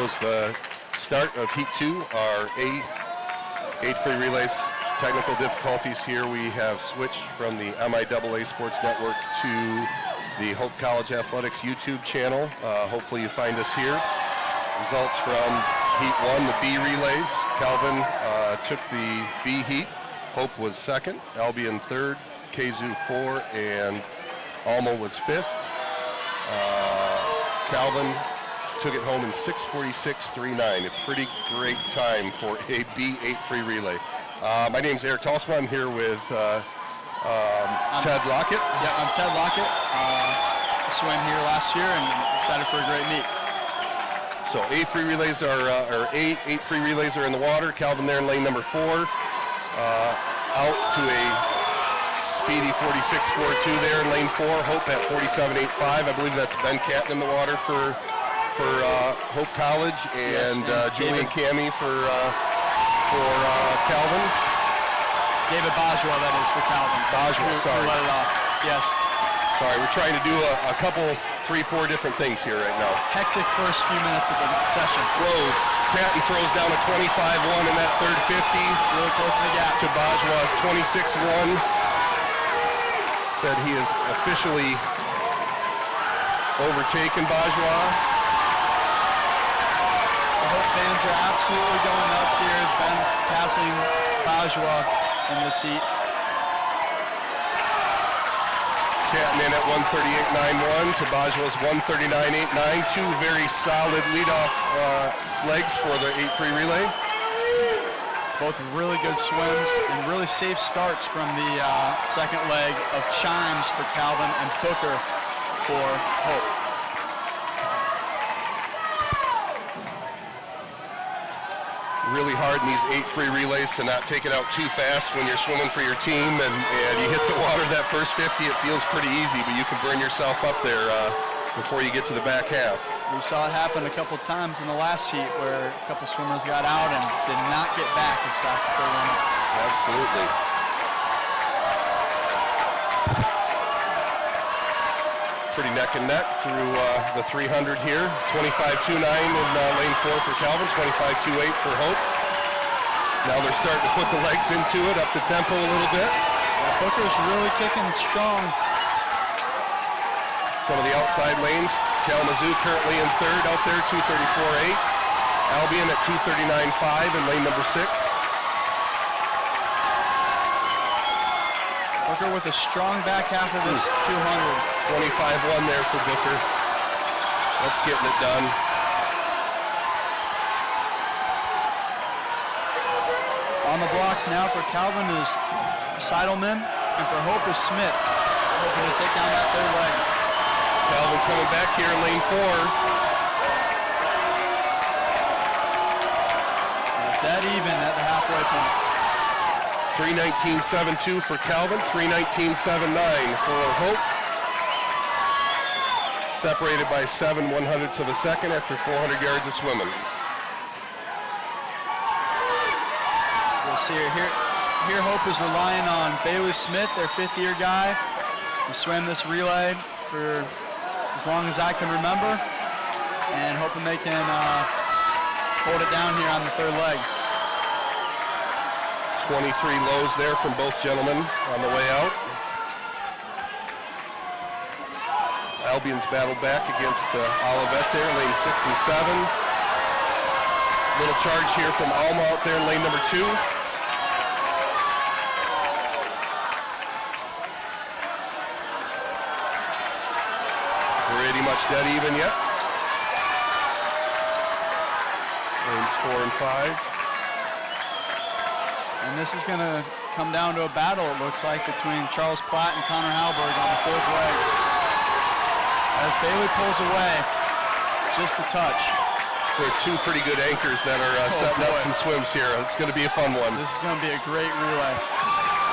shows the start of Heat 2, our 8 free relays. Technical difficulties here. We have switched from the MIAA Sports Network to the Hope College Athletics YouTube channel. Hopefully you find us here. Results from Heat 1, the B relays. Calvin took the B heat. Hope was second, Albion third, Kazoo 4, and Alma was 5th. Calvin took it home in 6:46.39, a pretty great time for a B8 free relay. My name's Eric Talsma. I'm here with Ted Lockett. Yeah, I'm Ted Lockett. Swam here last year and excited for a great meet. So 8 free relays are, eight free relays are in the water. Calvin there in lane number 4. Out to a speedy 46.42 there in lane 4. Hope at 47.85. I believe that's Ben Catton in the water for Hope College, and Julian Cammy for Calvin. David Bajwa, that is, for Calvin. Bajwa, sorry. Let it off. Yes. Sorry, we're trying to do a couple, 3-4 different things here right now. Hectic first few minutes of the session. Whoa, Catton throws down a 25-1 in that third 50. Really close to the gap. To Bajwa's 26-1. Said he has officially overtaken Bajwa. The Hope fans are absolutely going nuts here as Ben passing Bajwa in this heat. Catton in at 138.91 to Bajwa's 139.89. Two very solid leadoff legs for the 8 free relay. Both really good swims and really safe starts from the second leg of chimes for Calvin and Booker for Hope. Really hard in these 8 free relays to not take it out too fast when you're swimming for your team, and you hit the water that first 50, it feels pretty easy, but you can burn yourself up there before you get to the back half. We saw it happen a couple times in the last heat where a couple swimmers got out and did not get back as fast as they went. Absolutely. Pretty neck and neck through the 300 here. 25.29 in lane 4 for Calvin, 25.28 for Hope. Now they're starting to put the legs into it, up the tempo a little bit. Yeah, Booker's really kicking strong. Some of the outside lanes. Kalamazoo currently in third out there, 234.8. Albion at 239.5 in lane number 6. Booker with a strong back half of this 200. 25-1 there for Booker. That's getting it done. On the blocks now for Calvin is Seidelman, and for Hope is Smith. Hoping to take down that third leg. Calvin coming back here in lane 4. Dead even at the halfway point. 3:19.72 for Calvin, 3:19.79 for Hope. Separated by 7/100ths of a second after 400 yards of swimming. We'll see here Hope is relying on Bailey Smith, their 5th-year guy. He swam this relay for as long as I can remember, and hoping they can hold it down here on the third leg. 23 lows there from both gentlemen on the way out. Albion's battled back against Olivet there, lane 6 and 7. Little charge here from Alma out there in lane number 2. Pretty much dead even yet. Lanes 4 and 5. And this is going to come down to a battle, it looks like, between Charles Platt and Connor Halberg on the 4th leg. As Bailey pulls away, just a touch. So 2 pretty good anchors that are setting up some swims here. It's going to be a fun one. This is going to be a great relay.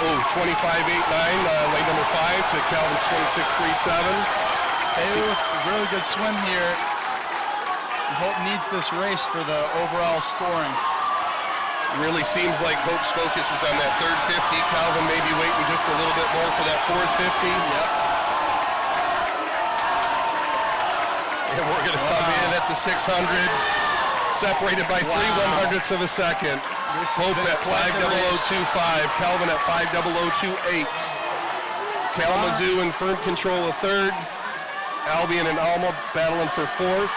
Oh, 25.89, lane number 5 to Calvin's 26.37. Bailey with a really good swim here. Hope needs this race for the overall scoring. Really seems like Hope's focus is on that third 50. Calvin maybe waiting just a little bit more for that fourth 50. Yep. And we're going to come in at the 600. separated by 3/100ths of a second. Hope at 5:0025, Calvin at 5:0028. Kalamazoo in firm control of third. Albion and Alma battling for fourth.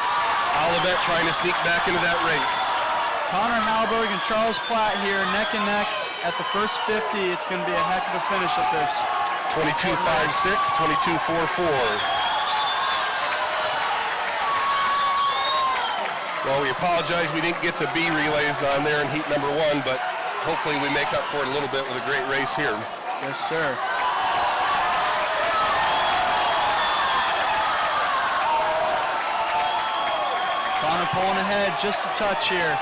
Olivet trying to sneak back into that race. Connor Halberg and Charles Platt here neck and neck at the first 50. It's going to be a heck of a finish at this. 22.56, 22.44. Well, we apologize we didn't get the B relays on there in heat number 1, but hopefully we make up for it a little bit with a great race here. Yes, sir. Connor pulling ahead just a touch here.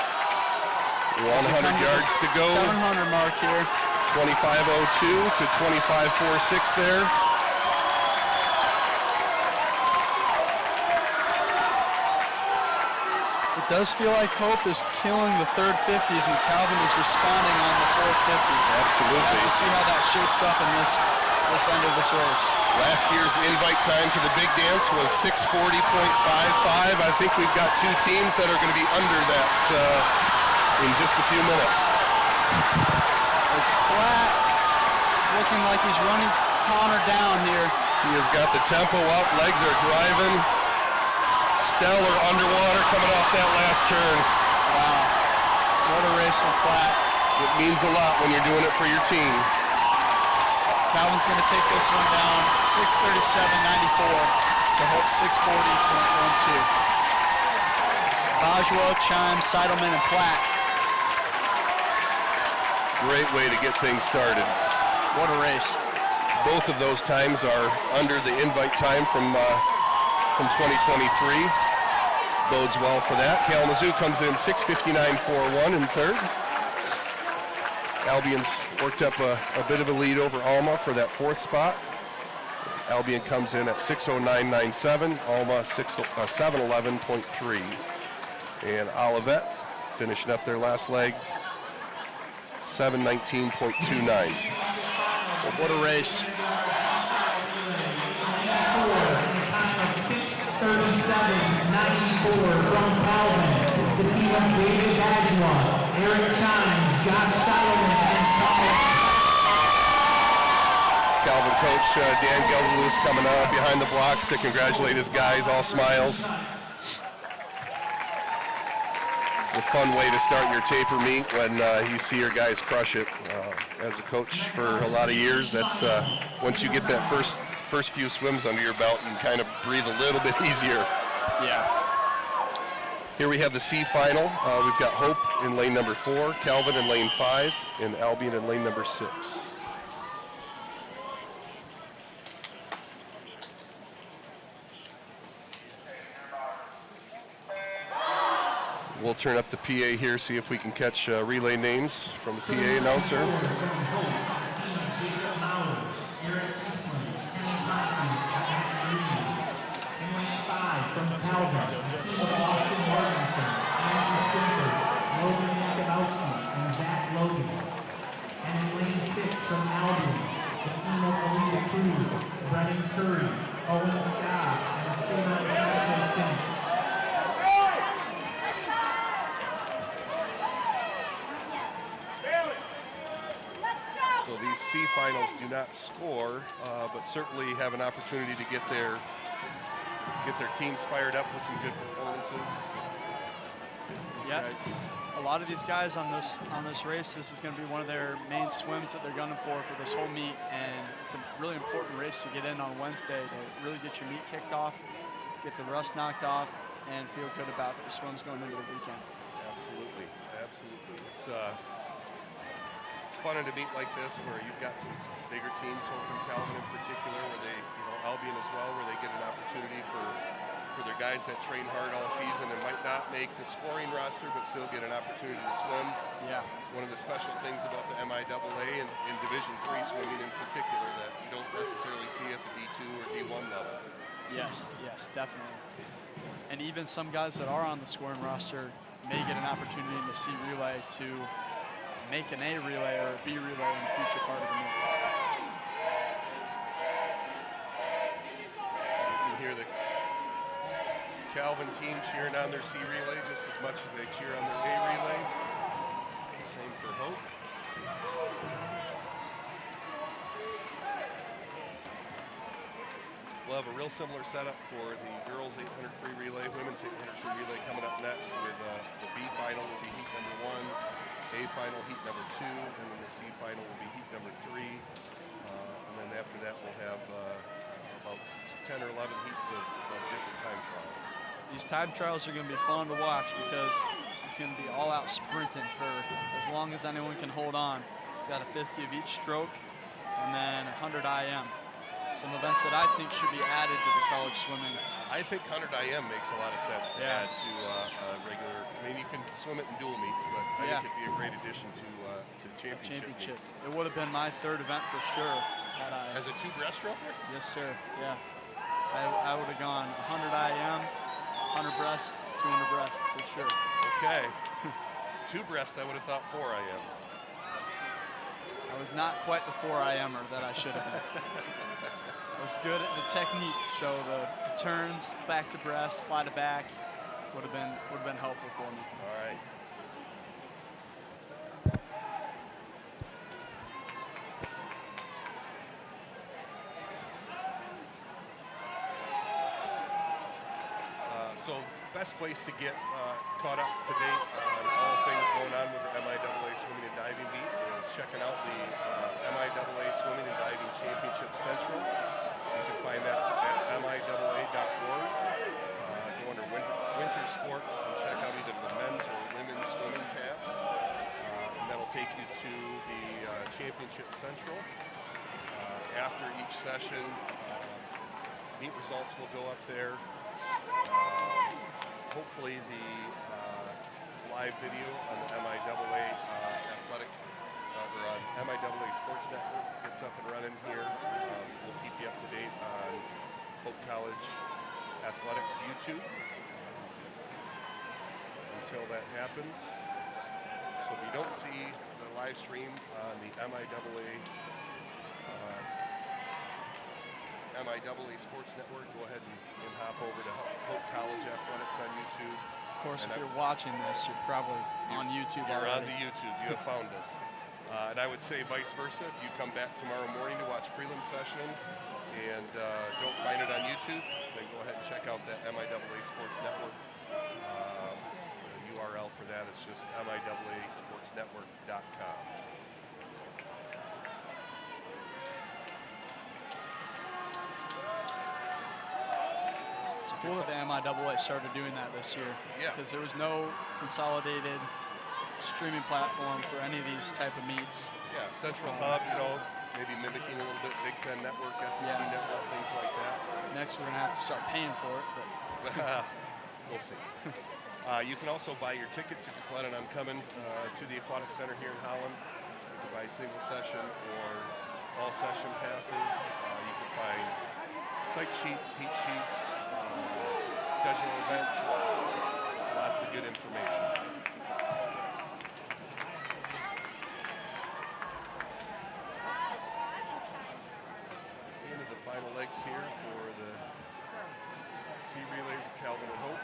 100 yards to go. 700 mark here. 25.02 to 25.46 there. It does feel like Hope is killing the third 50s and Calvin is responding on the fourth 50. Absolutely. We'll have to see how that shapes up in this end of this race. Last year's invite time to the big dance was 6:40.55. I think we've got two teams that are going to be under that in just a few minutes. There's Platt. It's looking like he's running Connor down here. He has got the tempo up, legs are driving. Stellar underwater coming off that last turn. Wow. What a race for Platt. It means a lot when you're doing it for your team. Calvin's going to take this one down, 6:37.94 to Hope 6:40.12. Bajwa, Chime, Seidelman, and Platt. Great way to get things started. What a race. Both of those times are under the invite time from 2023. Bodes well for that. Kalamazoo comes in 6:59.41 in third. Albion's worked up a bit of a lead over Alma for that fourth spot. Albion comes in at 6:09.97, Alma 7:11.3. And Olivet finishing up their last leg, 7:19.29. What a race. 6:37.94 from Calvin. The team of David Bajwa, Eric Chime, Josh Seidelman, and Thomas. Calvin coach Dan Gelderloos coming up behind the blocks to congratulate his guys, all smiles. It's a fun way to start your taper meet when you see your guys crush it. As a coach for a lot of years, that's once you get that first few swims under your belt, you can kind of breathe a little bit easier. Yeah. Here we have the C final. We've got Hope in lane number 4, Calvin in lane 5, and Albion in lane number 6. We'll turn up the PA here, see if we can catch relay names from the PA announcer. So these C finals do not score, but certainly have an opportunity to get their teams fired up with some good performances. Yeah, a lot of these guys on this race, this is going to be one of their main swims that they're gunning for this whole meet, and it's a really important race to get in on Wednesday to really get your meet kicked off, get the rust knocked off, and feel good about the swims going into the weekend. Absolutely, absolutely. It's fun in a meet like this where you've got some bigger teams, Hope and Calvin in particular, where they, Albion as well, where they get an opportunity for their guys that train hard all season and might not make the scoring roster, but still get an opportunity to swim. Yeah. One of the special things about the MIAA and in Division III swimming in particular that you don't necessarily see at the D2 or D1 level. Yes, definitely. And even some guys that are on the scoring roster may get an opportunity in the C relay to make an A relay or a B relay in the future part of the meet. You can hear the Calvin team cheering on their C relay just as much as they cheer on their A relay. Same for Hope. We'll have a real similar setup for the girls 800 free relay, women's 800 free relay coming up next with the B final will be heat number 1, A final heat number 2, and then the C final will be heat number 3. And then after that we'll have about 10 or 11 heats of different time trials. These time trials are going to be fun to watch because it's going to be all out sprinting for as long as anyone can hold on. Got a 50 of each stroke and then 100 IM. Some events that I think should be added to the college swimming. I think 100 IM makes a lot of sense to add to regular. I mean, you can swim it in dual meets, but I think it'd be a great addition to championship. It would have been my third event for sure. As a 2 breaststroker? Yes, sir. Yeah. I would have gone 100 IM, 100 breast, 200 breast for sure. Okay. 2 breast, I would have thought 4 IM. I was not quite the 4 IMer that I should have been. I was good at the technique, so the turns, back to breast, fly to back, would have been helpful for me. All right. So best place to get caught up to date on all things going on with the MIAA Swimming and Diving Meet is checking out the MIAA Swimming and Diving Championship Central. You can find that at MIAA.org. Go under winter sports and check out either the men's or women's swimming tabs. And that'll take you to the Championship Central. After each session, meet results will go up there. Hopefully the live video on the MIAA Athletic or on MIAA Sports Network gets up and running here. We'll keep you up to date on Hope College Athletics YouTube until that happens. So if you don't see the live stream on the MIAA Sports Network, go ahead and hop over to Hope College Athletics on YouTube. Of course, if you're watching this, you're probably on YouTube You're already. on the YouTube. You have found us. And I would say vice versa. If you come back tomorrow morning to watch prelim session and don't find it on YouTube, then go ahead and check out that MIAA Sports Network. The URL for that is just MIAASportsNetwork.com. Cool that the MIAA started doing that this year. Yeah. Because there was no consolidated streaming platform for any of these type of meets. Yeah, Central Hub, you know, maybe mimicking a little bit Big Ten Network, SEC Network, things like that. Next, we're gonna have to start paying for it, but we'll see. You can also buy your tickets if you're planning on coming to the Aquatic Center here in Holland. You can buy single session or all session passes. You can find site sheets, heat sheets, schedule events, lots of good information. Into the final legs here for the C relays of Calvin and Hope.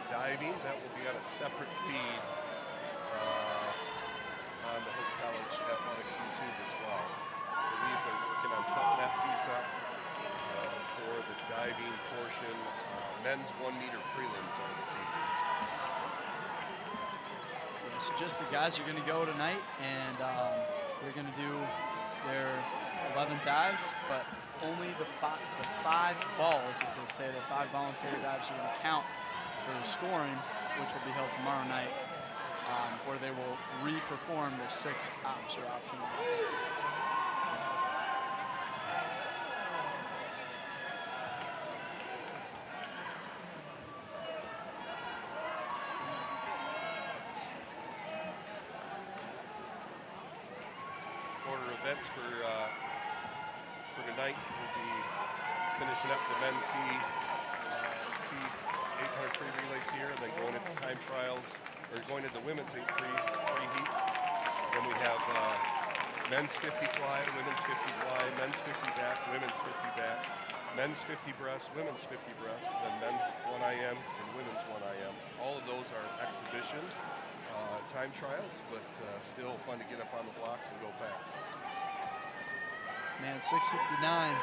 Diving, that will be on a separate feed on the Hope College Athletics YouTube as well. I believe they're working on setting that piece up for the diving portion. Men's 1 meter prelims are this evening. so just the guys are gonna go tonight, and they're gonna do their 11 dives, but only the five balls, as they say, the 5 voluntary dives are gonna count for the scoring, which will be held tomorrow night, where they will re-perform their 6 ops or optional ops. events for tonight. We'll be finishing up the men's C 800 free relays here, and then going into time trials, or going into the women's 8 free heats. Then we have men's 50 fly, women's 50 fly, men's 50 back, women's 50 back, men's 50 breast, women's 50 breast, then men's 1 IM and women's 1 IM. All of those are exhibition time trials, but still fun to get up on the blocks and go fast. Man, 6:59,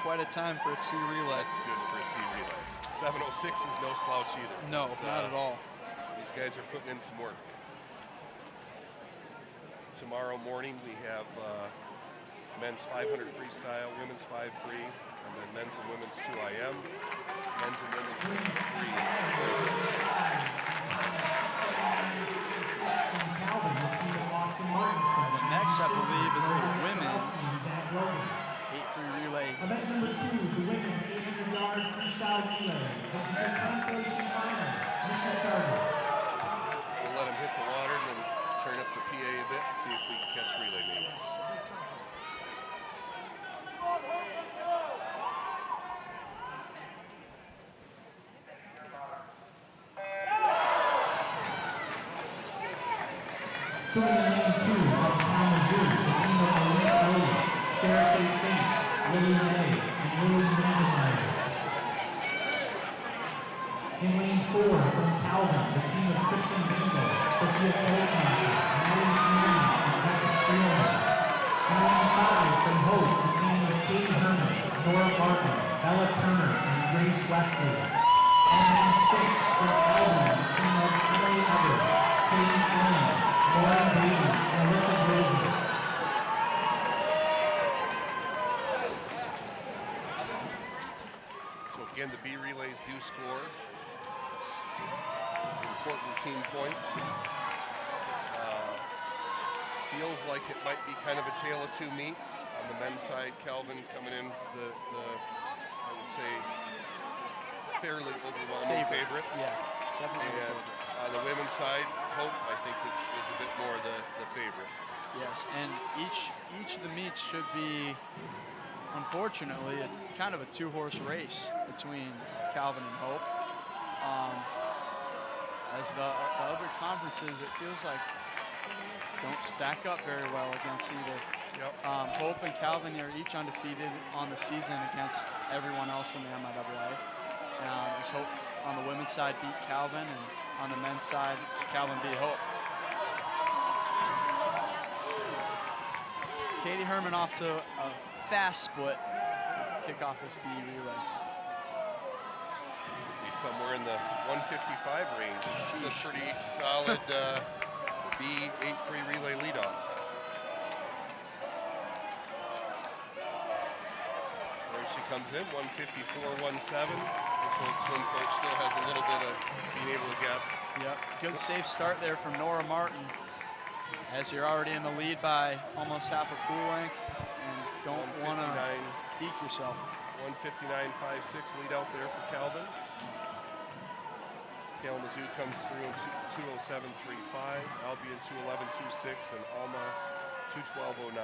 quite a time for a C relay. That's good for a C relay. 7:06 is no slouch either. No, not at all. These guys are putting in some work. Tomorrow morning we have men's 500 freestyle, women's 5 free, and then men's and women's 2 IM, men's and women's 3 free. The next, I believe, is the women's 8 free relay. Event number 2, the women's 800-yard freestyle relay. This is your consolation final. Mr. Starter. We'll let them hit the water and then turn up the PA a bit and see if we can catch relay names. Swimming in lane 2 from Kalamazoo, the team of Elise Lee, Sarah Kate Finks, Lily May, and Lily Vandenmeyer. In lane 4 from Calvin, the team of Kristen Bingo, Sophia Colton, Maddie Keenan, and Becca Freeman. In lane 5 from Hope, the team of Katie Herman, Zora Barton, Bella Turner, and Grace Wesley. In lane 6 from Alvin, the team of Emily Everett, Katie Flynn, Lauren Baden, and Alyssa Glazer. So again, the B relays do score important team points. Feels like it might be kind of a tale of two meets. On the men's side, Calvin coming in the I would say, fairly overwhelming favorites. Yeah, definitely. And on the women's side, Hope, I think, is a bit more the favorite. Yes, and each of the meets should be, unfortunately, kind of a two-horse race between Calvin and Hope. As the other conferences, it feels like don't stack up very well against either. Yep. Hope and Calvin are each undefeated on the season against everyone else in the MIAA. As Hope on the women's side beat Calvin, and on the men's side, Calvin beat Hope. Katie Herman off to a fast split to kick off this B relay. Should be somewhere in the 155 range. It's a pretty solid B 8 free relay leadoff. There she comes in, 154.17. This old swim coach still has a little bit of being able to guess. Yep, good safe start there from Nora Martin, as you're already in the lead by almost half a pool length, and don't want to deke yourself. 159.56 lead out there for Calvin. Kalamazoo comes through in 207.35, Albion 211.26, and Alma 212.09.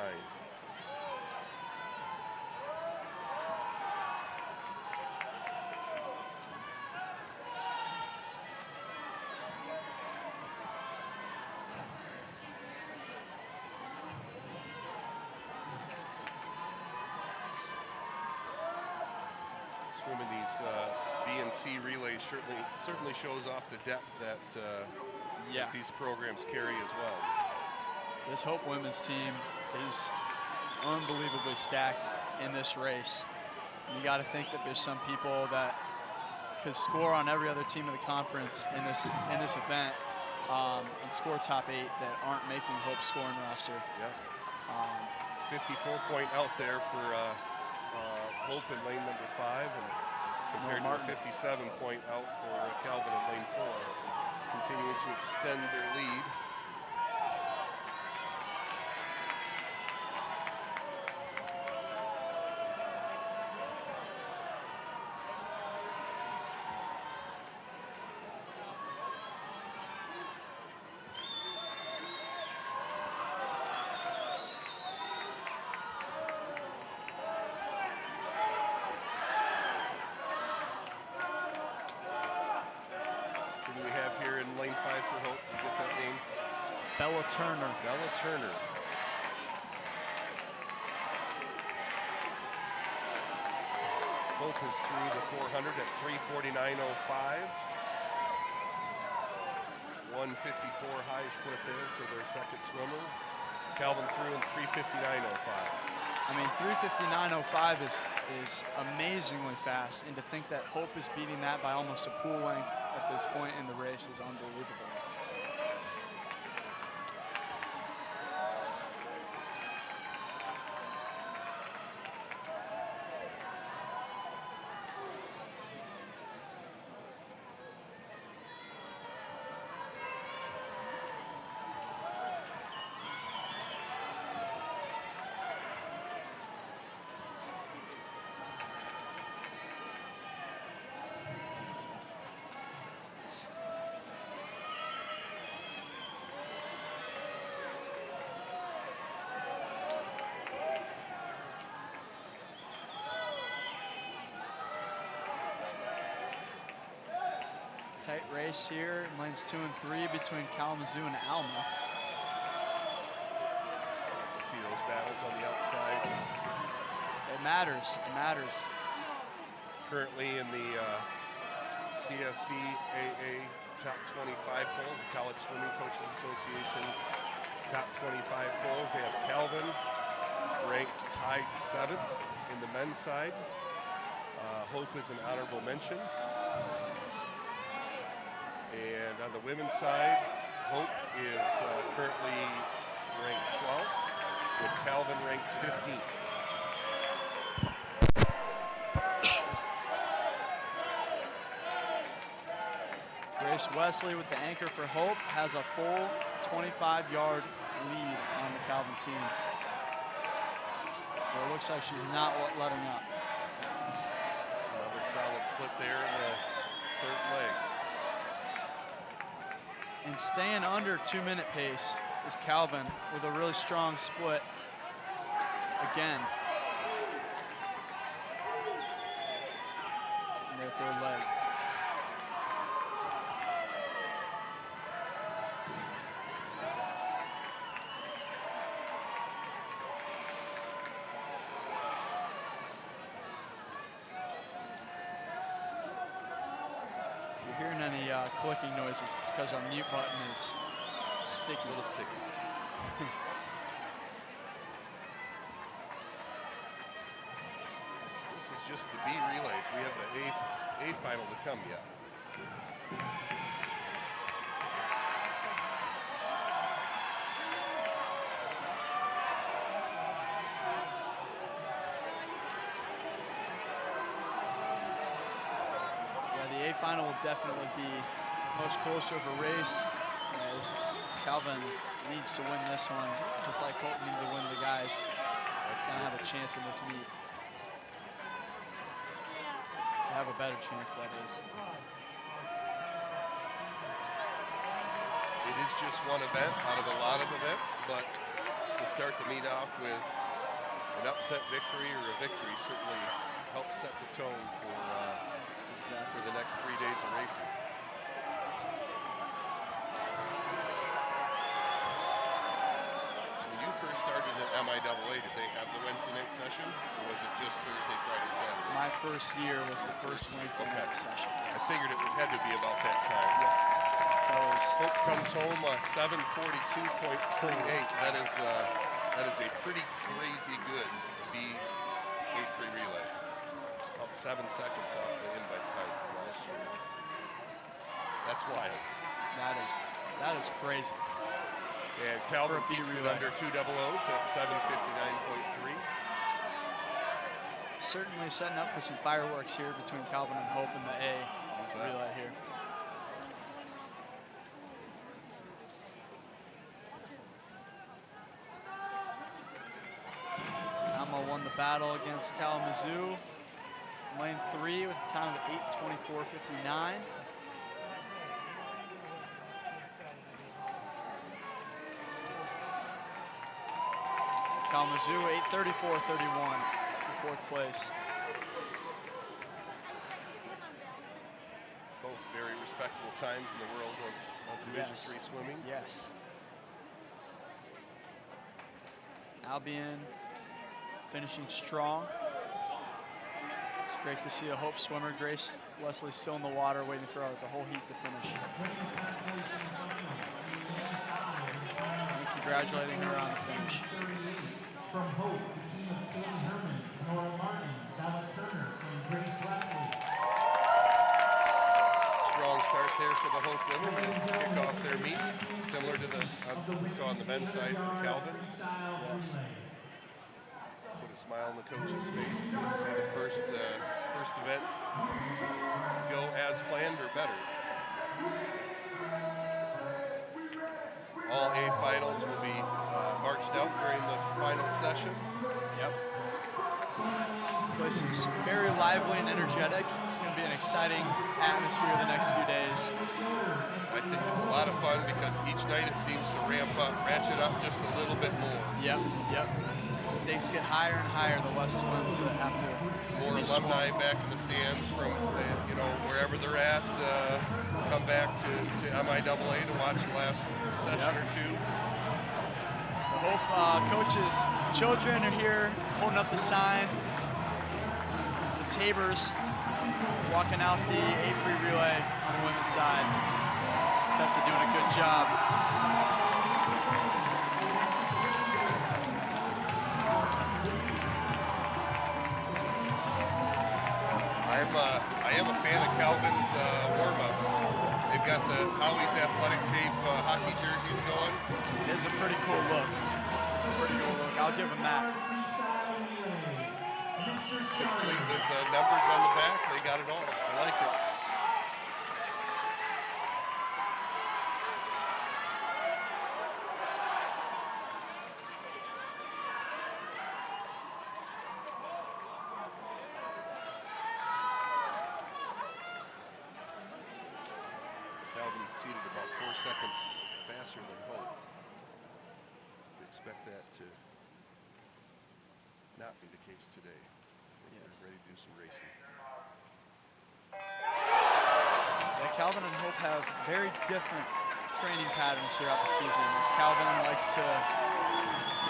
Swimming these B and C relays certainly shows off the depth that these programs carry as well. This Hope women's team is unbelievably stacked in this race. You got to think that there's some people that could score on every other team in the conference in this event and score top 8 that aren't making Hope's scoring roster. Yeah. 54 point out there for Hope in lane number 5, and compared to a 57 point out for Calvin in lane 4, continuing to extend their lead. Hope is through the 400 at 3:49.05. 154 high split there for their second swimmer. Calvin through in 3:59.05. I mean, 3:59.05 is amazingly fast, and to think that Hope is beating that by almost a pool length at this point in the race is unbelievable. Tight race here in lanes 2 and 3 between Kalamazoo and Alma. See those battles on the outside. It matters. It matters. Currently in the CSCAA top 25 polls, the College Swimming Coaches Association top 25 polls. They have Calvin ranked tied 7th in the men's side. Hope is an honorable mention. And on the women's side, Hope is currently ranked 12th, with Calvin ranked 15th. Grace Wesley with the anchor for Hope has a full 25-yard lead on the Calvin team. Well, it looks like she's not letting up. Another solid split there in the third leg. And staying under 2-minute pace is Calvin with a really strong split again in their third leg. Any clicking noises, it's because our mute button is sticky. A little sticky. This is just the B relays. We have the A final to come yet. The A final will definitely be much closer of a race, as Calvin needs to win this one, just like Hope needs to win the guys. Gonna have a chance in this meet. They have a better chance, that is. It is just one event out of a lot of events, but to start the meet off with an upset victory or a victory certainly helps set the tone for the next 3 days of racing. So when you first started at MIAA, did they have the Wednesday night session, or was it just Thursday, Friday, Saturday? My first year was the first Wednesday night session. I figured it had to be about that time. Yeah. Hope comes home 7:42.38. That is a pretty crazy good B8 free relay. About 7 seconds off the invite time from last year. That's wild. That is crazy. And Calvin keeps it under 2 00s at 7:59.3. Certainly setting up for some fireworks here between Calvin and Hope in the A relay here. Alma won the battle against Kalamazoo. Lane 3 with a time of 8:24.59. Kalamazoo 8:34.31 for 4th place. Both very respectable times in the world of Division III swimming. Yes. Albion finishing strong. Great to see a Hope swimmer, Grace Leslie, still in the water waiting for the whole heat to finish. And congratulating her on the finish. From Hope, the team of Katie Herman, Nora Martin, Bella Turner, and Grace Leslie. Strong start there for the Hope women to kick off their meet, similar to the we saw on the men's side for Calvin. Yes. Put a smile on the coach's face to see the first event go as planned or better. All A finals will be marched out during the final session. Yep. This place is very lively and energetic. It's going to be an exciting atmosphere the next few days. I think it's a lot of fun because each night it seems to ratchet up just a little bit more. Yep, yep. Stakes get higher and higher the less swims that have to. More alumni back in the stands from wherever they're at, come back to MIAA to watch the last session or two. The Hope coaches' children are here holding up the sign. The Tabers walking out the 8 free relay on the women's side. Tessa doing a good job. I am a fan of Calvin's warm-ups. They've got the Howie's athletic tape hockey jerseys going. It's a pretty cool look. It's a pretty cool look. I'll give them that. Complete with the numbers on the back. They got it all. I like it. Calvin exceeded about 4 seconds faster than Hope. We expect that to not be the case today. They're ready to do some racing. Yeah, Calvin and Hope have very different training patterns throughout the season. As Calvin likes to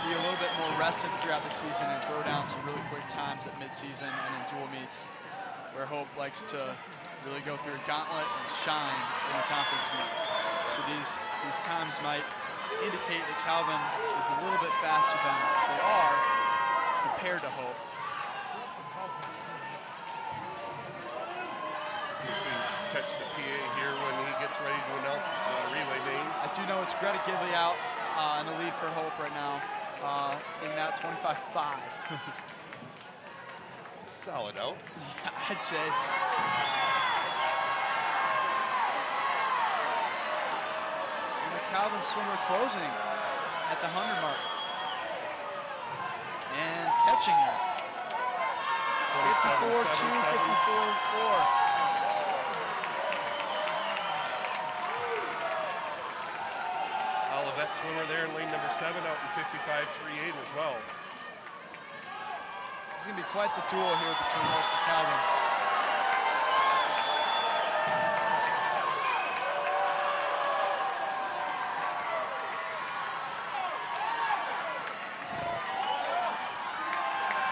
be a little bit more rested throughout the season and throw down some really quick times at mid-season and in dual meets, where Hope likes to really go through a gauntlet and shine in the conference meet. So these times might indicate that Calvin is a little bit faster than they are compared to Hope. See if we can catch the PA here when he gets ready to announce relay names. I do know it's Greta Givley out in the lead for Hope right now, in that 25.5. Solid out. Yeah, I'd say. And the Calvin swimmer closing at the 100 mark. And catching her. 54.2, 54.4. Olivet swimmer there in lane number 7 out in 55.38 as well. It's going to be quite the duel here between Hope and Calvin.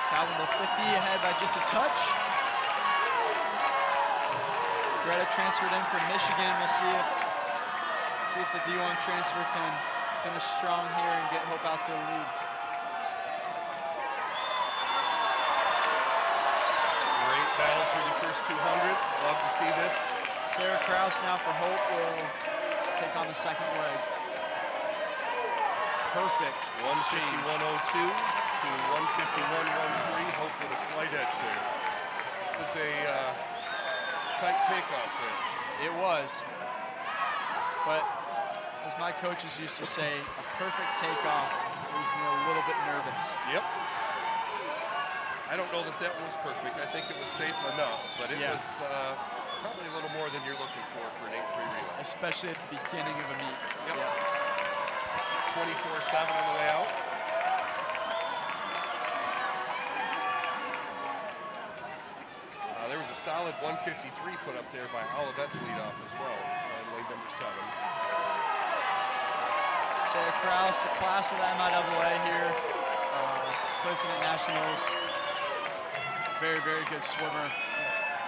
Calvin with 50 ahead by just a touch. Greta transferred in from Michigan. We'll see if the D1 transfer can finish strong here and get Hope out to the lead. Great battle through the first 200. Love to see this. Sarah Kraus now for Hope will take on the second leg. Perfect. 151.02 to 151.13. Hope with a slight edge there. It was a tight takeoff there. It was. But as my coaches used to say, a perfect takeoff leaves me a little bit nervous. Yep. I don't know that that was perfect. I think it was safe enough, but it was probably a little more than you're looking for an 8 free relay. Especially at the beginning of a meet. Yep. Yeah. 24.7 on the way out. There was a solid 153 put up there by Olivet's leadoff as well on lane number 7. Sarah Kraus, the class of the MIAA here, President Nationals, very, very good swimmer.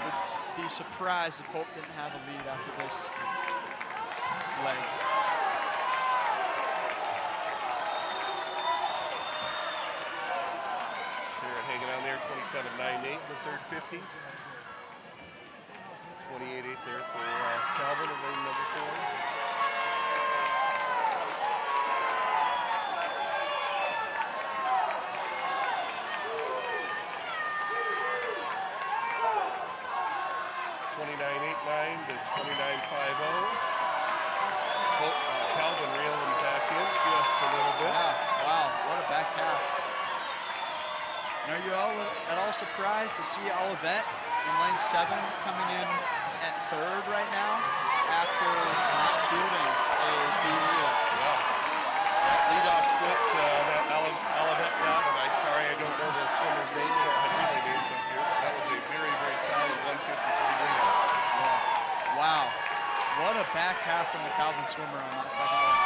Would be surprised if Hope didn't have a lead after this leg. Sarah hanging on there, 27.98 the third 50. 28.8 there for Calvin in lane number 4. To 29.50. Calvin reeling back in just a little bit. Yeah, wow, what a back half. Are you all at all surprised to see Olivet in lane 7 coming in at 3rd right now after not fielding a B relay? Yeah. That leadoff split that Olivet got, and I'm sorry I don't know the swimmer's name. We don't have relay names up here, but that was a very, very solid 153 leadoff. Wow, what a back half from the Calvin swimmer on that second leg.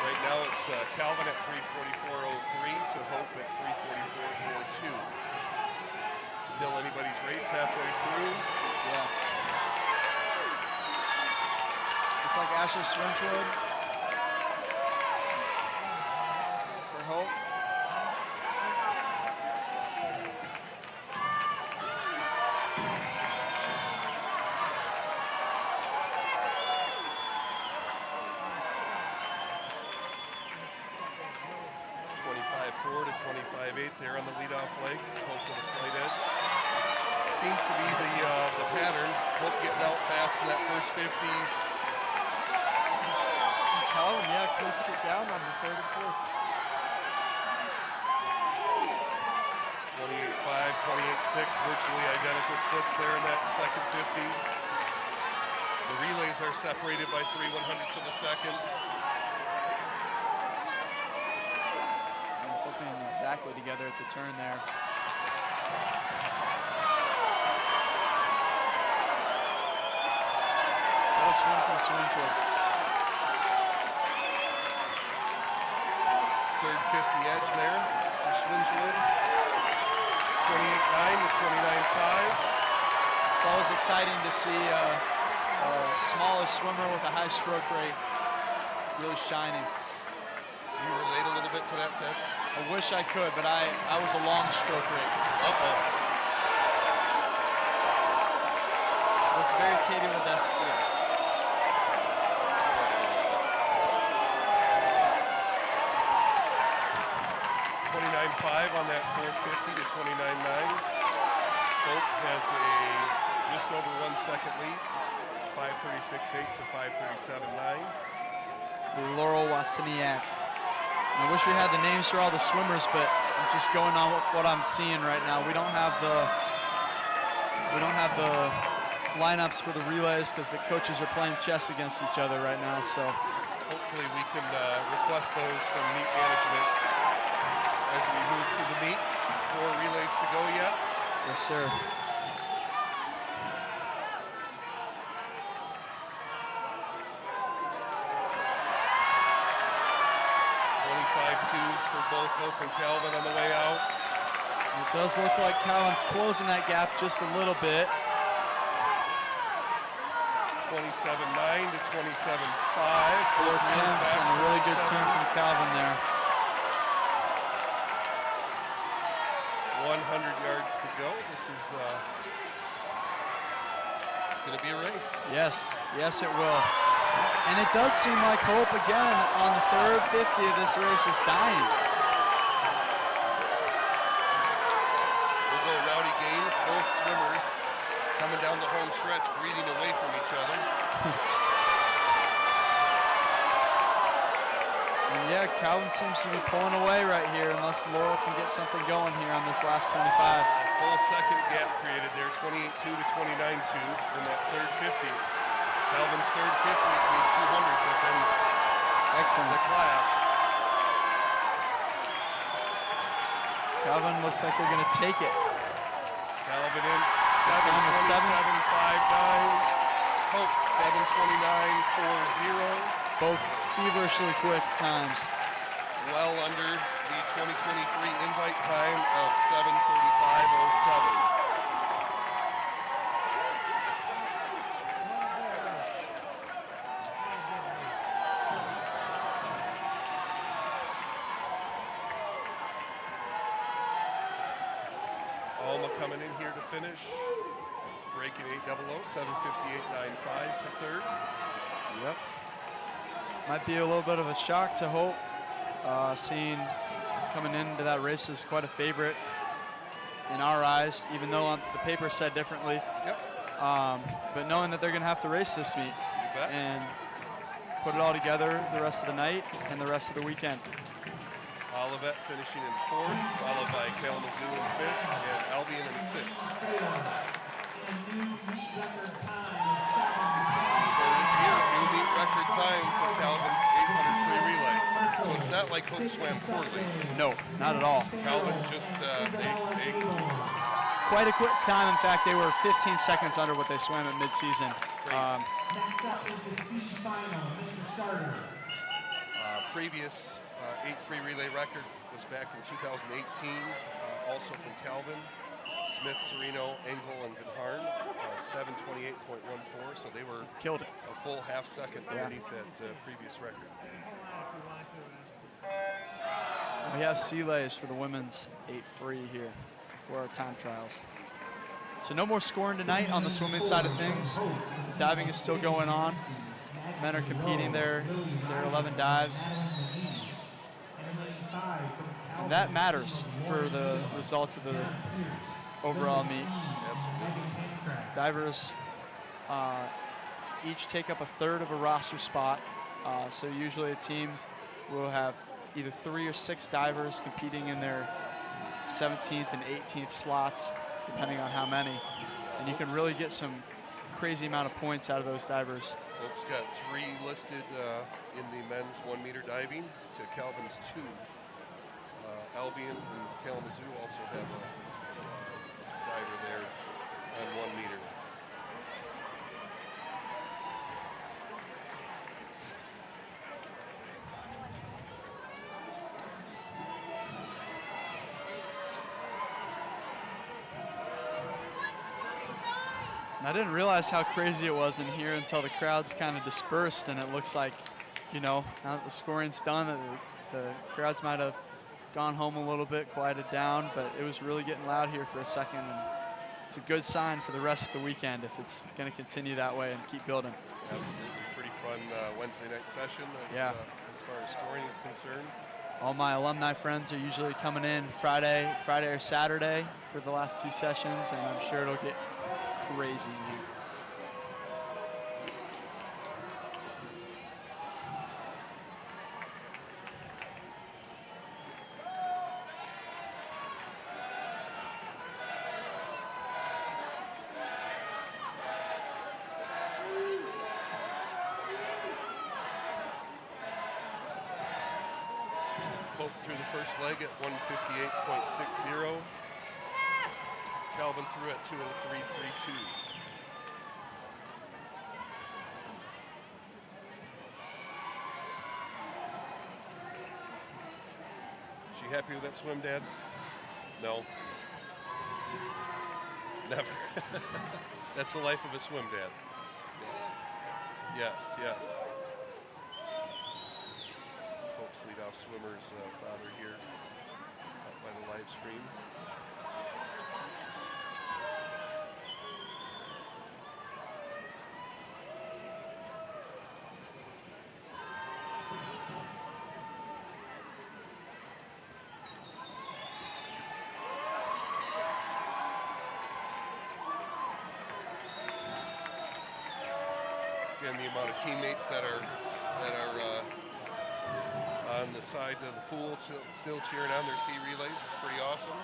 Right now it's Calvin at 3:44.03 to Hope at 3:44.42. Still anybody's race halfway through. Yeah. It's like Ashley Swinchwood for Hope. 25.4 to 25.8 there on the leadoff legs. Hope with a slight edge. Seems to be the pattern. Hope getting out fast in that first 50. Calvin, yeah, closing it down on the 3rd and 4th. 28.5, 28.6, virtually identical splits there in that second 50. The relays are separated by 3/100ths of a second. Exactly together at the turn there. What a swim from Swinchwood. Third 50 edge there for Swinchwood. 28.9 to 29.5. It's always exciting to see a smaller swimmer with a high stroke rate really shining. You relate a little bit to that, Ted? I wish I could, but I was a long stroke rate. Uh-oh. Looks very Katie with SPS. 29.5 on that 450 to 29.9. Hope has a just over 1 second lead. 5:36.8 to 5:37.9. Laurel Wasiniak. I wish we had the names for all the swimmers, but I'm just going on with what I'm seeing right now. We don't have the lineups for the relays because the coaches are playing chess against each other right now. So hopefully we can request those from meet management as we move through the meet. 4 relays to go yet. Yes, sir. 25.2s for both Hope and Calvin on the way out. It does look like Calvin's closing that gap just a little bit. 27.9 to 27.5. 4 tenths and a really good turn from Calvin there. 100 yards to go. This is it's going to be a race. Yes, yes it will. And it does seem like Hope again on the third 50 of this race is dying. We'll go rowdy gains, both swimmers coming down the home stretch, breathing away from each other. And yeah, Calvin seems to be pulling away right here unless Laurel can get something going here on this last 25. A full second gap created there, 28.2 to 29.2 in that third 50. Calvin's third 50s, these 200s have been excellent. The class. Calvin looks like they're going to take it. Calvin in 7:27.59. Hope 7:29.40. Both feverishly quick times. Well under the 2023 invite time of 7:35.06. Alma coming in here to finish, breaking 800, 7:58.95 for third. Yep. Might be a little bit of a shock to Hope, seeing coming into that race is quite a favorite in our eyes, even though on the paper said differently. Yep. But knowing that they're going to have to race this meet and put it all together the rest of the night and the rest of the weekend. Olivet finishing in fourth, followed by Kalamazoo in fifth, and Albion in sixth. New meet record time for Calvin's 800 free relay. So it's not like Hope swam poorly. No, not at all. Calvin just, they Quite a quick time. In fact, they were 15 seconds under what they swam at midseason. Next up is the C final, Mr. Starter. previous 8 free relay record was back in 2018, also from Calvin, Smith, Sereno, Engel, and Van Harn, 7:28.14. So they were Killed it. a full half second underneath that previous record. We have C-lays for the women's 8 free here for our time trials. So no more scoring tonight on the swimming side of things. Diving is still going on. Men are competing their 11 dives. And that matters for the results of the overall meet. Absolutely. Divers each take up a third of a roster spot. So usually a team will have either 3 or 6 divers competing in their 17th and 18th slots, depending on how many. And you can really get some crazy amount of points out of those divers. Hope's got 3 listed in the men's 1 meter diving to Calvin's 2. Albion and Kalamazoo also have a diver there on 1 meter. And I didn't realize how crazy it was in here until the crowds kind of dispersed, and it looks like, you know, now that the scoring's done, the crowds might have gone home a little bit, quieted down, but it was really getting loud here for a second, and it's a good sign for the rest of the weekend if it's going to continue that way and keep building. Absolutely, pretty fun Wednesday night session as far as scoring is concerned. All my alumni friends are usually coming in Friday or Saturday for the last 2 sessions, and I'm sure it'll get crazy here. Hope through the first leg at 158.60. Calvin threw at 203.32. She happy with that swim, Dad? No. Never. That's the life of a swim, Dad. Yes, yes. Hope's leadoff swimmer's father here out by the live stream. Again, the amount of teammates that are on the side of the pool still cheering on their C relays is pretty awesome.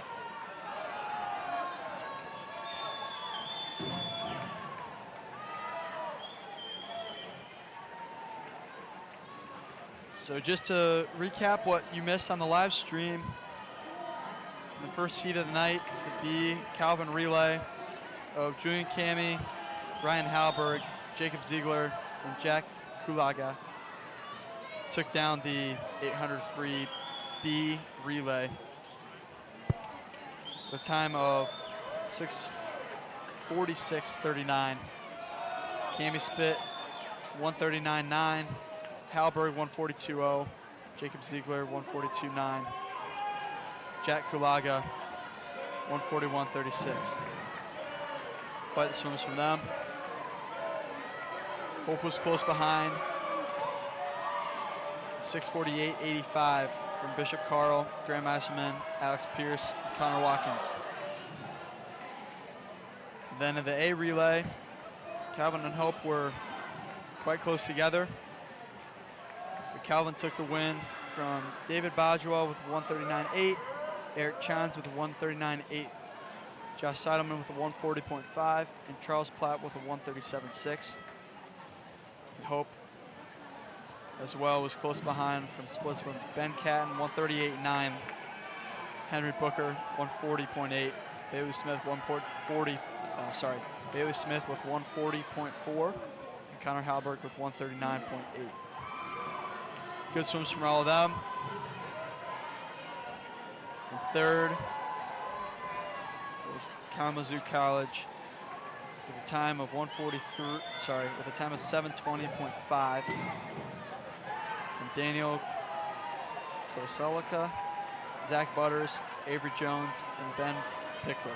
So just to recap what you missed on the live stream, in the first heat of the night, the D Calvin relay of Julian Cami, Ryan Halberg, Jacob Ziegler, and Jack Kulaga took down the 800 free B relay with a time of 6:46.39. Cami spit 139.9, Halberg 142.0, Jacob Ziegler 142.9, Jack Kulaga 140-136. Quite the swims from them. Hope was close behind. 648.85 from Bishop Carl, Graham Eiserman, Alex Pierce, and Connor Watkins. Then in the A relay, Calvin and Hope were quite close together. But Calvin took the win from David Bajwell with 139.8, Eric Chans with a 139.8, Josh Seidelman with a 140.5, and Charles Platt with a 137.6. And Hope as well was close behind from splits with Ben Catton, 138.9, Henry Booker, 140.8, Bailey Smith, Bailey Smith with 140.4, and Connor Halberg with 139.8. Good swims from all of them. And third was Kalamazoo College with a time of 720.5 from Daniel Koselica, Zach Butters, Avery Jones, and Ben Pickler.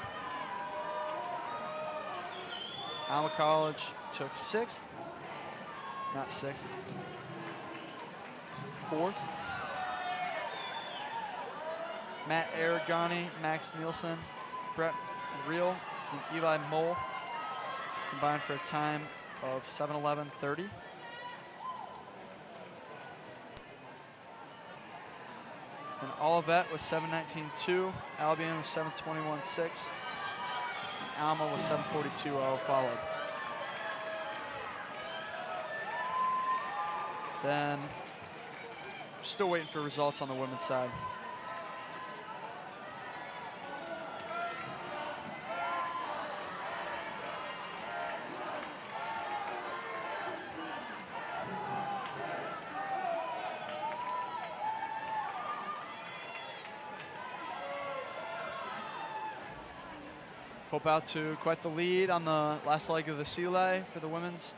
Alma College took sixth, not sixth, fourth. Matt Aragani, Max Nielsen, Brett Reel, and Eli Mole combined for a time of 7:11:30. And Olivet was 7:19:2, Albion was 7:21:6, and Alma was 7:42:0 followed. Then, still waiting for results on the women's side. Hope out to quite the lead on the last leg of the sea lay for the women's.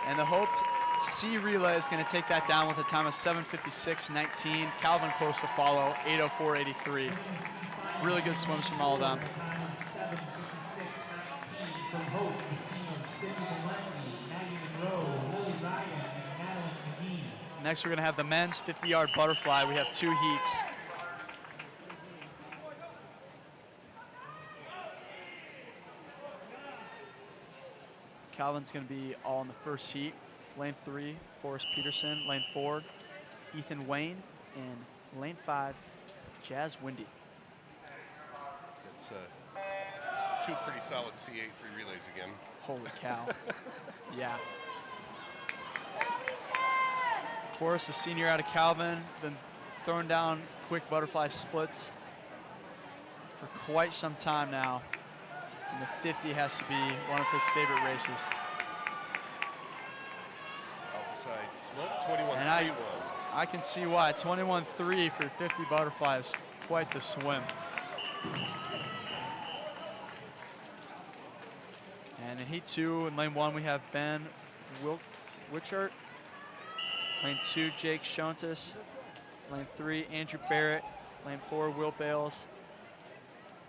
And the Hope C relay is going to take that down with a time of 7:56:19. Calvin close to follow, 8:04:83. Really good swims from all of them. From Hope, the team of Sydney Valenti, Maggie Monroe, Lily Ryan, and Madeline McGee. Next, we're going to have the men's 50-yard butterfly. We have two heats. Calvin's going to be all in the first heat. Lane 3, Forrest Peterson. Lane 4, Ethan Wayne. And lane 5, Jazz Windy. It's two pretty solid C8 free relays again. Holy cow. Yeah. Forrest, the senior out of Calvin, been throwing down quick butterfly splits for quite some time now. And the 50 has to be one of his favorite races. Outside smoke, 21-3-1. And I can see why. 21-3 for 50 butterflies. Quite the swim. And in heat 2, in lane 1, we have Ben Witchart. Lane 2, Jake Shontis. Lane 3, Andrew Barrett. Lane 4, Will Bales.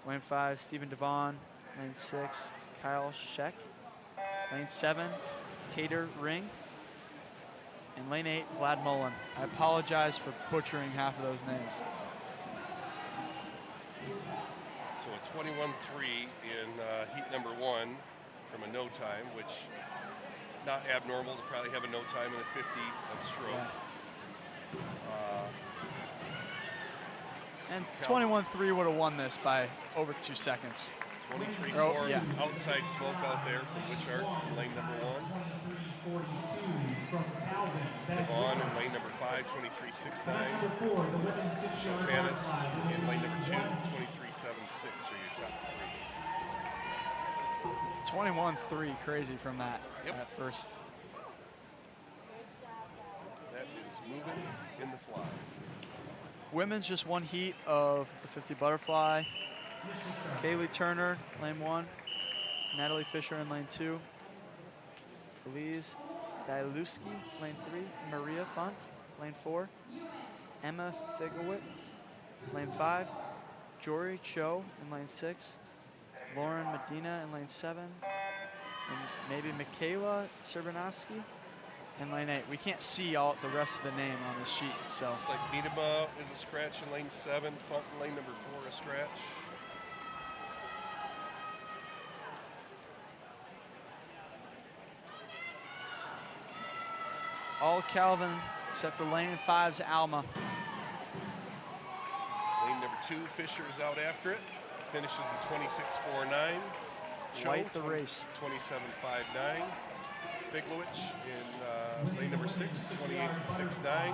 Lane 5, Stephen Devon. Lane 6, Kyle Scheck. Lane 7, Tater Ring. And lane 8, Vlad Mullen. I apologize for butchering half of those names. So a 21-3 in heat number 1 from a no time, which not abnormal to probably have a no time in a 50 of stroke. Yeah. And 21-3 would have won this by over 2 seconds. 23-4 outside smoke out there from Witchart in lane number 1. Devon in lane number 5, 23.69. Shotanis in lane number 2, 23.76 are your top 3. 21-3, crazy from that at first. That is moving in the fly. Women's just one heat of the 50 butterfly. Kaylee Turner, lane 1. Natalie Fisher in lane 2. Elise Dailuski, lane 3. Maria Funt, lane 4. Emma Figowitz, lane 5. Jory Cho in lane 6. Lauren Medina in lane 7. And maybe Michaela Serbanovsky in lane 8. We can't see all the rest of the name on this sheet, so. Looks like Niedema is a scratch in lane 7. Funt in lane number 4, a scratch. All Calvin, except for lane 5's Alma. Lane number 2, Fisher is out after it. Finishes in 26.49. Light the race. 27.59. Figlowich in lane number 6, 28.69.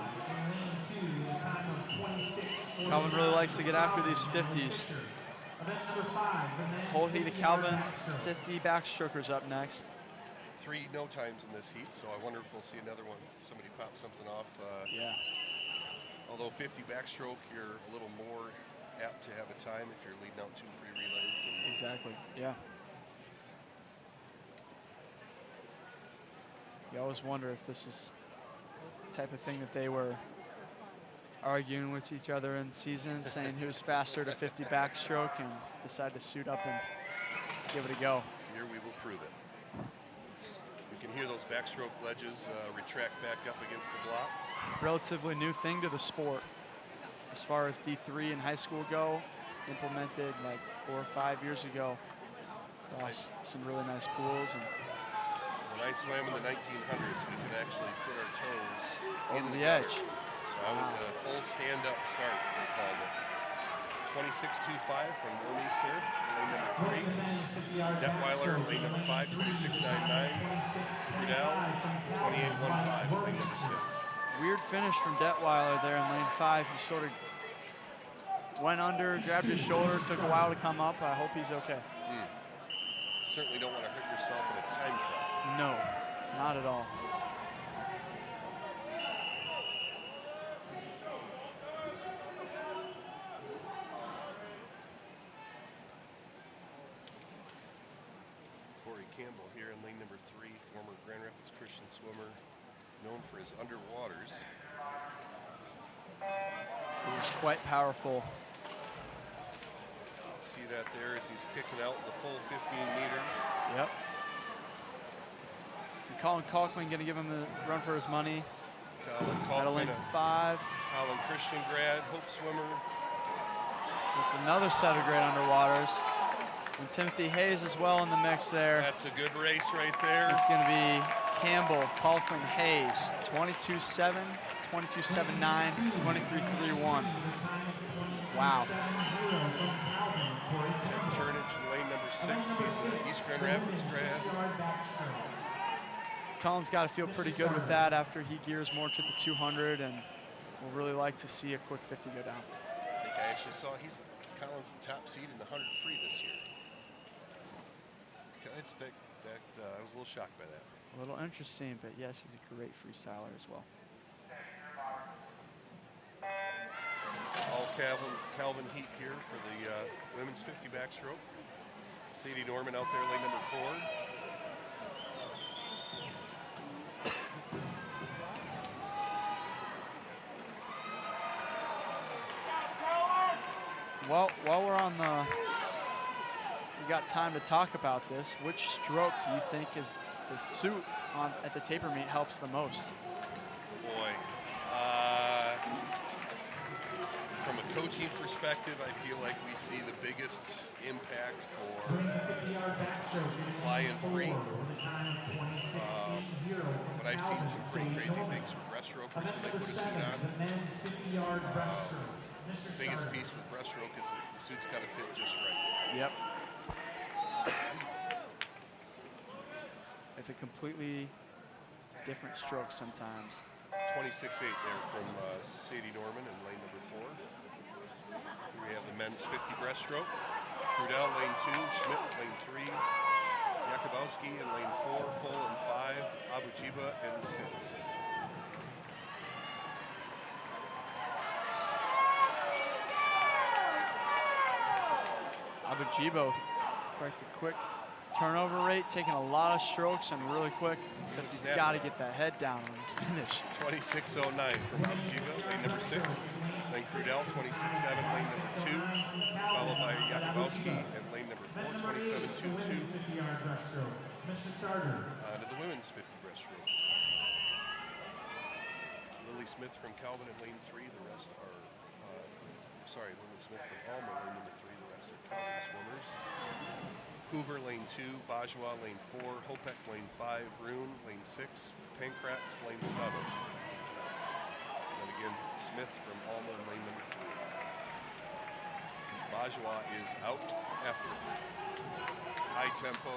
Calvin really likes to get after these 50s. Whole heat of Calvin, 50 backstrokers up next. 3 no times in this heat, so I wonder if we'll see another one. Somebody pop something off. Yeah. Although 50 backstroke, you're a little more apt to have a time if you're leading out 2 free relays. And Exactly, yeah. You always wonder if this is the type of thing that they were arguing with each other in season, saying who's faster to 50 backstroke, and decide to suit up and give it a go. here we will prove it. You can hear those backstroke ledges retract back up against the block. Relatively new thing to the sport. As far as D3 in high school go, implemented like 4 or 5 years ago. Across some really nice pools. And when I swam in the 1900s, we could actually put our toes in over the water. edge. So I was a full stand-up start, we called it. 26.25 from Wilmeister, lane number 3. Detweiler, lane number 5, 26.99. Crudell, 28.15, lane number 6. Weird finish from Detweiler there in lane 5. He sort of went under, grabbed his shoulder, took a while to come up. I hope he's okay. Certainly don't want to hurt yourself in a time trial. No, not at all. Corey Campbell here in lane number 3, former Grand Rapids Christian swimmer, known for his underwaters. He was quite powerful. See that there as he's kicking out the full 15 meters. Yep. And Colin Kalkman going to give him a run for his money. Colin Out of lane Kalkman, 5. Holland Christian grad, Hope swimmer. With another set of great underwaters. And Timothy Hayes as well in the mix there. That's a good race right there. It's going to be Campbell, Kalkman, Hayes. 22.7, 22.79, 23.31. Wow. Tim Chernich in lane number 6. He's an East Grand Rapids grad. Cullen's got to feel pretty good with that after he gears more to the 200, and we'll really like to see a quick 50 go down. I think I actually saw he's Collins the top seed in the 100 free this year. I was a little shocked by that. A little interesting, but yes, he's a great freestyler as well. All Calvin heat here for the women's 50 backstroke. Sadie Norman out there, lane number 4. Well, while we're on we got time to talk about this. Which stroke do you think is the suit at the taper meet helps the most? Boy, from a coaching perspective, I feel like we see the biggest impact for fly and free. But I've seen some pretty crazy things from breaststrokers when they put a suit on. Biggest piece with breaststroke is that the suit's got to fit just right. Yep. It's a completely different stroke sometimes. 26.8 there from Sadie Norman in lane number 4. Here we have the men's 50 breaststroke. Crudell, lane 2. Schmidt, lane 3. Jakubowski in lane 4. Full in 5. Abujiba in 6. Abujiba, quite the quick turnover rate, taking a lot of strokes and really quick. Except he's got to get that head down on his finish. 26.09 from Abujiba, lane number 6. Then Crudell, 26.7, lane number 2. Followed by Jakubowski and lane number 4, 27.22. To the women's 50 breaststroke. Lily Smith from Calvin in lane 3. The rest are, Lily Smith from Alma, lane number 3. The rest are Calvin swimmers. Hoover, lane 2. Bajwa, lane 4. Hopek, lane 5. Brune, lane 6. Pankratz, lane 7. And again, Smith from Alma in lane number 3. Bajwa is out after high tempo.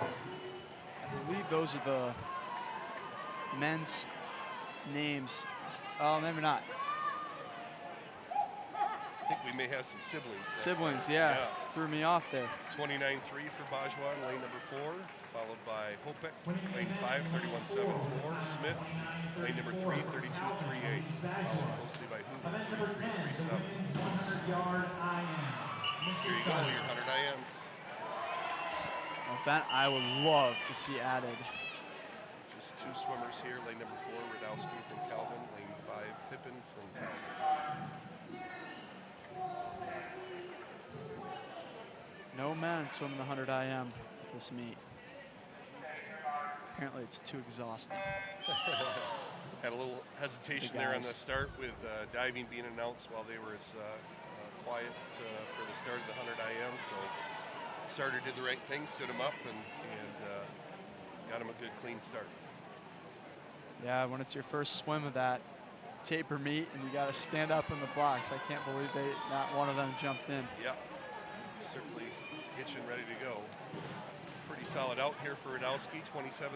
I believe those are the men's names. Oh, maybe not. I think we may have some siblings. Siblings, yeah. Threw me off there. 29.3 for Bajwa in lane number 4, followed by Hopek, lane 5, 31.74. Smith, lane number 3, 32.38. Followed closely by Hoover, 33.37. Here you go, your 100 IMs. An event I would love to see added. Just 2 swimmers here. Lane number 4, Radowski from Calvin. Lane 5, Pippin from Calvin. No men swimming the 100 IM at this meet. Apparently it's too exhausting. Had a little hesitation there on the start with diving being announced while they were as quiet for the start of the 100 IM. So starter did the right thing, stood him up, and got him a good clean start. Yeah, when it's your first swim of that taper meet and you got to stand up in the blocks, I can't believe not one of them jumped in. Yeah, certainly itching, ready to go. Pretty solid out here for Radowski, 27.39,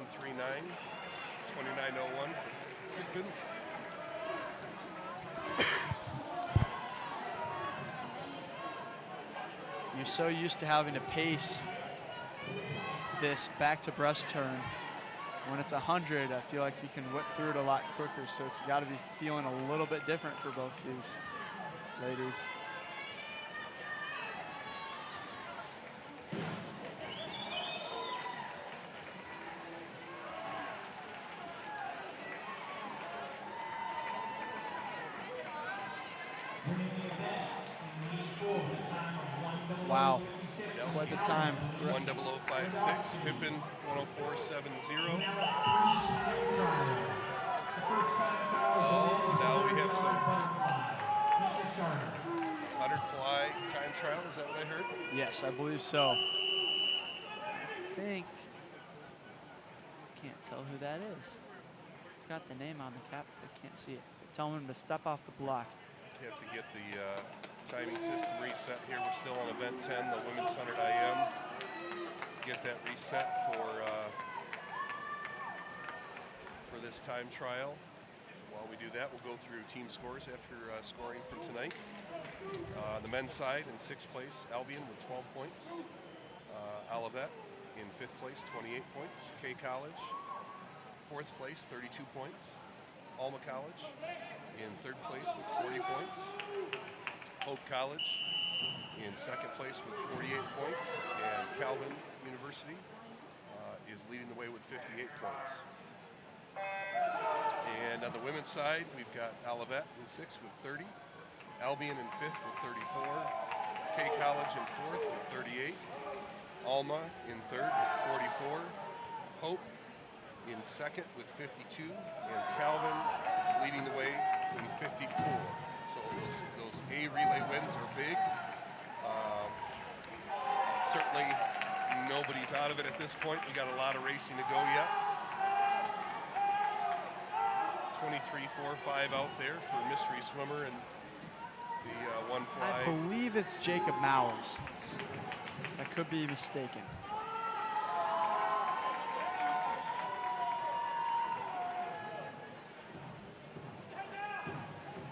29.01 for Pippin. You're so used to having to pace this back to breast turn. When it's 100, I feel like you can whip through it a lot quicker, so it's got to be feeling a little bit different for both these ladies. Wow, quite the time. 1:00.56, Pippin 1:04.70. Oh, now we have some 100 fly time trial, is that what I heard? Yes, I believe so. I think, can't tell who that is. It's got the name on the cap, but I can't see it. Tell him to step off the block. You have to get the timing system reset here. We're still on event 10, the women's 100 IM. Get that reset for this time trial. While we do that, we'll go through team scores after scoring from tonight. The men's side in 6th place, Albion with 12 points. Olivet in 5th place, 28 points. K College, 4th place, 32 points. Alma College in 3rd place with 40 points. Hope College in 2nd place with 48 points. And Calvin University is leading the way with 58 points. And on the women's side, we've got Olivet in 6th with 30. Albion in 5th with 34. K College in 4th with 38. Alma in 3rd with 44. Hope in 2nd with 52. And Calvin leading the way in 54. So those A relay wins are big. Certainly nobody's out of it at this point. We got a lot of racing to go yet. 23-4-5 out there for mystery swimmer and the one fly. I believe it's Jacob Mowers. I could be mistaken.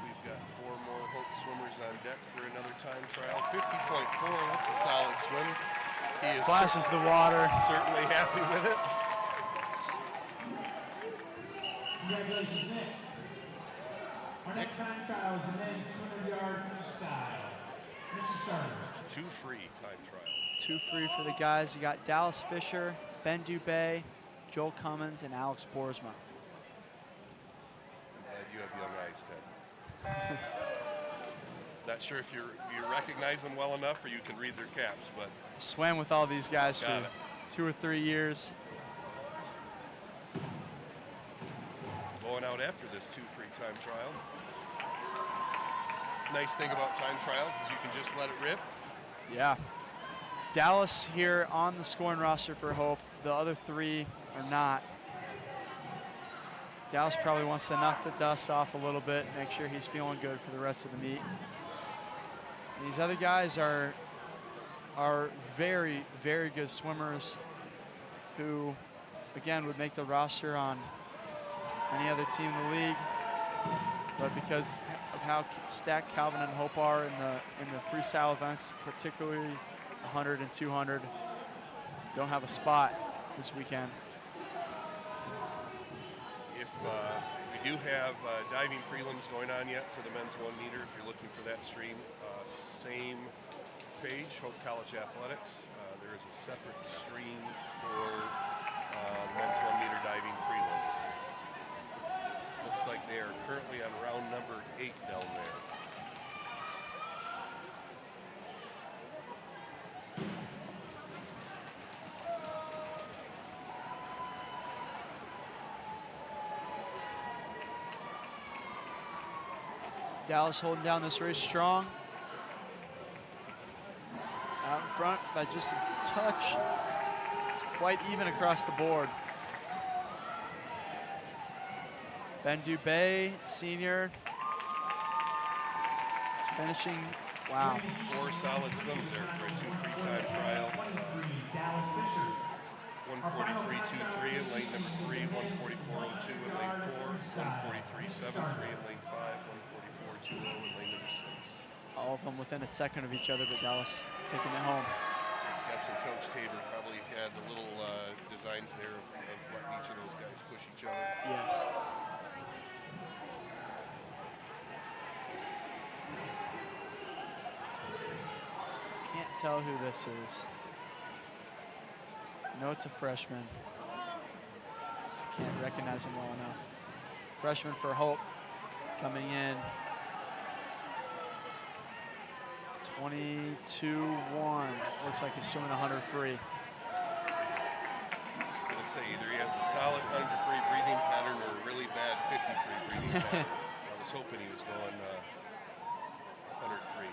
We've got 4 more Hope swimmers on deck for another time trial. 50.4, that's a solid swim. He Splashes the water. Certainly happy with it. Congratulations, Nick. Our next time trial is the men's 200-yard freestyle. Mr. Starter. 2 free time trial. 2 free for the guys. You got Dallas Fisher, Ben Dubé, Joel Cummins, and Alex Boersma. You have young eyes, Ted. Not sure if you recognize them well enough or you can read their caps, but Swam with all these guys for 2 or 3 years. going out after this 2 free time trial. Nice thing about time trials is you can just let it rip. Yeah. Dallas here on the scoring roster for Hope. The other 3 are not. Dallas probably wants to knock the dust off a little bit, make sure he's feeling good for the rest of the meet. These other guys are very, very good swimmers who, again, would make the roster on any other team in the league. But because of how stacked Calvin and Hope are in the freestyle events, particularly 100 and 200, don't have a spot this weekend. If we do have diving prelims going on yet for the men's 1 meter, if you're looking for that stream, same page, Hope College Athletics. There is a separate stream for the men's 1 meter diving prelims. Looks like they are currently on round number 8 down there. Dallas holding down this race strong. Out in front by just a touch. It's quite even across the board. Ben Dubé, senior, is finishing. Wow. 4 solid swims there for a 2 free time trial. 143.23 in lane number 3, 144.02 in lane 4, 143.73 in lane 5, 144.20 in lane number 6. All of them within a second of each other, but Dallas taking it home. I'm guessing Coach Tabor probably had the little designs there of letting each of those guys push each other. Yes. Can't tell who this is. No, it's a freshman. Just can't recognize him well enough. Freshman for Hope coming in. 22-1. Looks like he's swimming 100 free. I was going to say either he has a solid 100 free breathing pattern or a really bad 50 free breathing pattern. I was hoping he was going 100 free.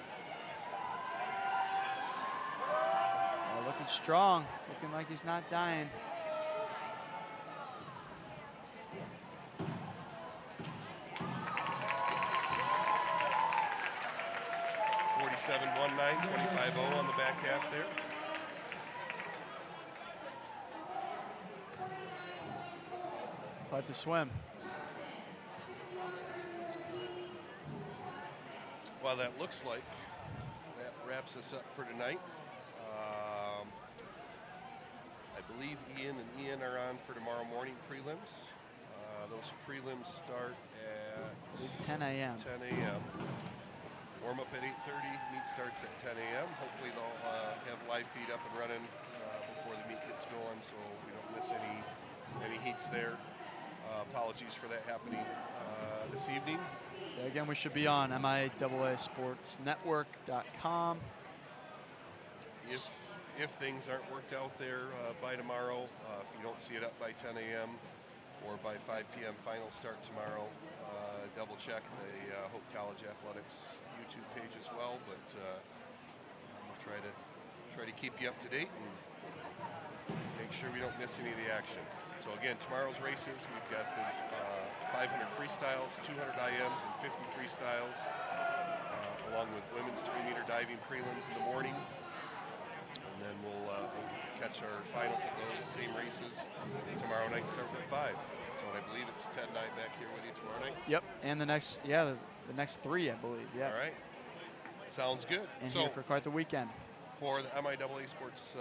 Looking strong, looking like he's not dying. .47.19, 25.0 on the back half there. Quite the swim. Well, that looks like that wraps us up for tonight. I believe Ian and Ian are on for tomorrow morning prelims. Those prelims start at 10 a.m. 10 a.m. Warm up at 8:30. Meet starts at 10 a.m. Hopefully they'll have live feed up and running before the meet gets going, so we don't miss any heats there. Apologies for that happening this evening. Yeah, again, we should be on MIAA sportsnetwork.com. If things aren't worked out there by tomorrow, if you don't see it up by 10 a.m. or by 5 p.m. final start tomorrow, double check the Hope College Athletics YouTube page as well. But we'll try to keep you up to date and make sure we don't miss any of the action. So again, tomorrow's races, we've got the 500 freestyles, 200 IMs, and 50 freestyles, along with women's 3-meter diving prelims in the morning. And then we'll catch our finals of those same races tomorrow night starting at 5. So I believe it's 10-9 back here with you tomorrow night. Yep, and the next 3, I believe. Yeah. All right. Sounds good. And so here for quite the weekend. for the MIAA Sports